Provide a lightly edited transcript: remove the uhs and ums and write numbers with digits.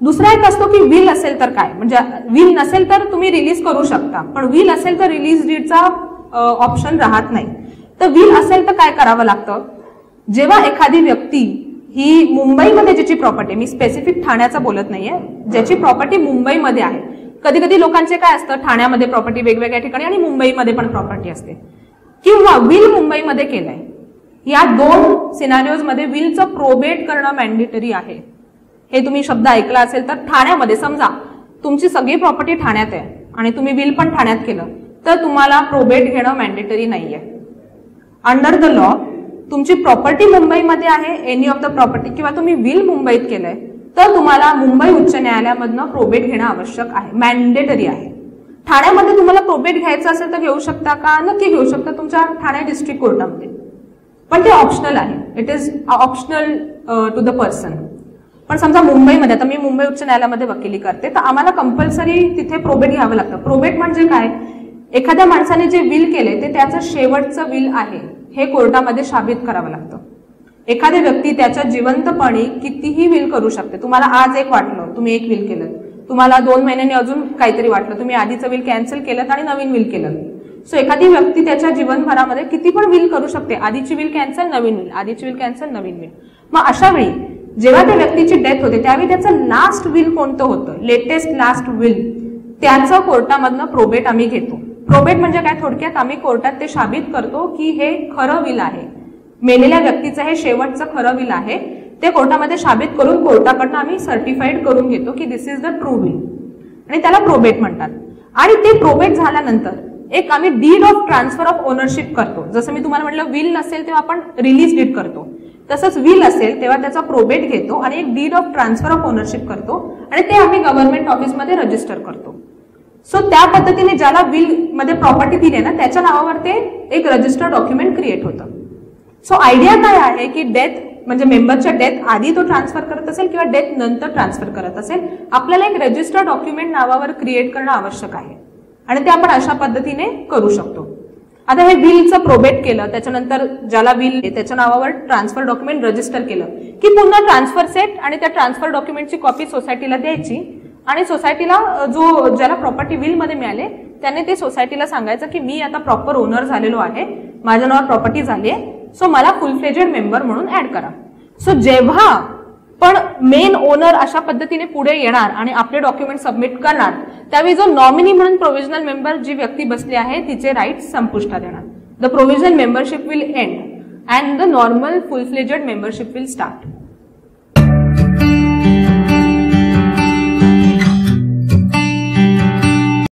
दुसरा एक असतो की विल असेल तर काय, म्हणजे विल नसेल तर तुम्ही रिलीज करू शकता, पण विल असेल तर रिलीज डीडचा ऑप्शन राहत नाही. तर विल असेल तर काय करावं लागतं, जेव्हा एखादी व्यक्ती ही मुंबईमध्ये ज्याची प्रॉपर्टी, मी स्पेसिफिक ठाण्याचं बोलत नाहीये, ज्याची प्रॉपर्टी मुंबईमध्ये आहे, कधी कधी लोकांचे काय असतं ठाण्यामध्ये प्रॉपर्टी वेगवेगळ्या ठिकाणी आणि मुंबईमध्ये पण प्रॉपर्टी असते, किंवा विल मुंबईमध्ये केलंय, या दोन सिनारिओज मध्ये विलचं प्रोबेट करणं मॅन्डेटरी आहे. हे तुम्ही शब्द ऐकला असेल तर ठाण्यामध्ये समजा तुमची सगळी प्रॉपर्टी ठाण्यात आहे आणि तुम्ही विल पण ठाण्यात केलं तर तुम्हाला प्रोबेट घेणं मॅन्डेटरी नाहीये. अंडर द लॉ तुमची प्रॉपर्टी मुंबईमध्ये आहे, एनी ऑफ द प्रॉपर्टी, किंवा तुम्ही विल मुंबईत केलंय तर तुम्हाला मुंबई उच्च न्यायालयामधनं प्रोबेट घेणं आवश्यक आहे, मॅन्डेटरी आहे. ठाण्यामध्ये तुम्हाला प्रोबेट घ्यायचं असेल तर घेऊ शकता का, नक्की घेऊ शकता तुमच्या ठाणे डिस्ट्रिक्ट कोर्टामध्ये, पण ते ऑप्शनल आहे, it is optional to the person. पण समजा मुंबईमध्ये, आता मी मुंबई उच्च न्यायालयामध्ये वकिली करते, तर आम्हाला कंपल्सरी तिथे प्रोबेट घ्यावं लागतं. प्रोबेट म्हणजे काय, एखाद्या माणसाने जे विल केले ते त्याचं शेवटचं विल आहे हे कोर्टामध्ये साबित करावं लागतं. एखादी व्यक्ती त्याच्या जिवंतपणी कितीही विल करू शकते. तुम्हाला आज एक वाटलं, तुम्ही एक विल केलं, तुम्हाला 2 महिन्यांनी अजून काहीतरी वाटलं, तुम्ही आधीचं विल कॅन्सल केलं आणि नवीन विल केलं. सो एखादी व्यक्ती त्याच्या जीवनभरामध्ये किती पण विल करू शकते, आधीची विल कॅन्सल, नवीन विल, आधीची विल कॅन्सल, नवीन विल. मग अशा वेळी जेव्हा त्या व्यक्तीची डेथ होते त्यावेळी त्याचं लास्ट विल कोणतं होतं, लेटेस्ट लास्ट विल, त्याचं कोर्टामधनं प्रोबेट आम्ही घेतो. प्रोबेट म्हणजे काय, थोडक्यात आम्ही कोर्टात ते साबित करतो की हे खरं विल आहे, मेलेल्या व्यक्तीचं हे शेवटचं खरं विल आहे, ते कोर्टामध्ये साबित करून कोर्टाकडनं आम्ही सर्टिफाईड करून घेतो की दिस इज द ट्रू विल, आणि त्याला प्रोबेट म्हणतात. आणि ते प्रोबेट झाल्यानंतर एक आम्ही deed of transfer of ownership करतो. जसं मी तुम्हाला म्हटलं विल नसेल तेव्हा आपण रिलीज डीड करतो, तसंच विल असेल तेव्हा त्याचा प्रोबेट घेतो आणि एक deed of transfer of ownership करतो आणि ते आम्ही गव्हर्नमेंट ऑफिसमध्ये रजिस्टर करतो. सो त्या पद्धतीने ज्याला विल मध्ये प्रॉपर्टी दिली ना त्याच्या नावावर ते एक रजिस्टर डॉक्युमेंट क्रिएट होतं. सो आयडिया काय आहे की डेथ म्हणजे मेंबरच्या डेथ आधी तो ट्रान्सफर करत असेल किंवा डेथ नंतर ट्रान्सफर करत असेल, आपल्याला एक रजिस्टर डॉक्युमेंट नावावर क्रिएट करणं आवश्यक आहे आणि ते आपण अशा पद्धतीने करू शकतो. आता हे विलचं प्रोबेट केलं, त्याच्यानंतर ज्याला विल त्याच्या नावावर ट्रान्सफर डॉक्युमेंट रजिस्टर केलं की पुन्हा ट्रान्सफर सेट आणि त्या ट्रान्सफर डॉक्युमेंटची कॉपी सोसायटीला द्यायची आणि सोसायटीला ज्याला प्रॉपर्टी विल मध्ये मिळाले त्याने ते सोसायटीला सांगायचं की मी आता प्रॉपर ओनर झालेलो आहे, माझ्या नावावर प्रॉपर्टी झाली आहे, सो मला फुल फ्लेजेड मेंबर म्हणून ऍड करा. सो जेव्हा पण मेन ओनर अशा पद्धतीने पुढे येणार आणि आपले डॉक्युमेंट सबमिट करणार त्यावेळी जो नॉमिनी म्हणून प्रोव्हिजनल मेंबर जी व्यक्ती बसली आहे तिचे राईट्स संपुष्टात येणार. The provisional membership will end and the normal full fledged membership will start.